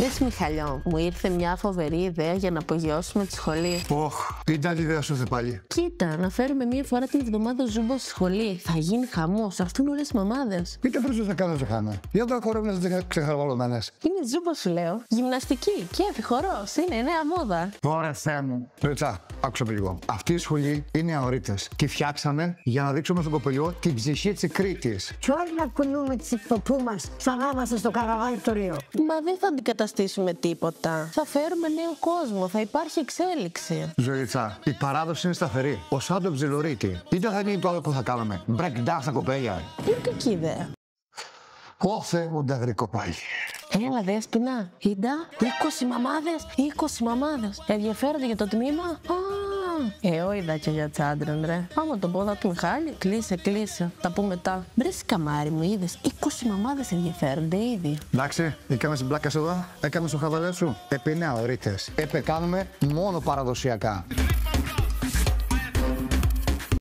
Πες Μιχαλιό, μου ήρθε μια φοβερή ιδέα για να απογειώσουμε τη σχολή. Ήταν η ιδέα σου θε πάλι. Κοίτα, να φέρουμε μία φορά την εβδομάδα ζούμπα στη σχολή. Θα γίνει χαμός, θα έρθουν όλες οι μαμάδες. Πείτε φρύσου θα κάνω ζεχάνα. Για το χορεύουν να ξεχαρβαλωμένες. Είναι ζούμπα σου λέω. Γυμναστική, κέφι, χορός, είναι νέα μόδα. Ωραία, Θεέ μου. Ρετσά, άκουσα με λίγο. Αυτή η σχολή είναι αορίτες. Τη φτιάξαμε για να δείξουμε στον κοπελιό την ψυχή της Κρήτης. Και όλοι να κουνούμε τις υποπού μας σαν να είμαστε στο καραβάνι του Ρίου. Μα δεν θα αντικαταστήσουμε τίποτα. Θα φέρουμε νέο κόσμο, θα υπάρχει εξέλιξη. Ζωήτσα, η παράδοση είναι σταθερή. Ο Σάντο Ψιλορίτη. Είτε θα είναι το άλλο που θα κάνουμε. Break dance στα κοπέλια. Είναι κακή ιδέα. Ω Θεέ μου, νταγρικό πάλι. Έλα δέσποινα, είδα 20 μαμάδες. Ενδιαφέρονται για το τμήμα. Είδα και για τσάντραν ρε. Άμα το πω θα του Μιχάλη, κλείσε. Τα πούμε μετά. Μπρες καμάρι μου, είδες 20 μαμάδες ενδιαφέρονται ήδη. Εντάξει, έκαμε μπλάκα εδώ, έκαμε στο χαβαλέ σου. Επί νέα ορίτες. Κάνουμε μόνο παραδοσιακά.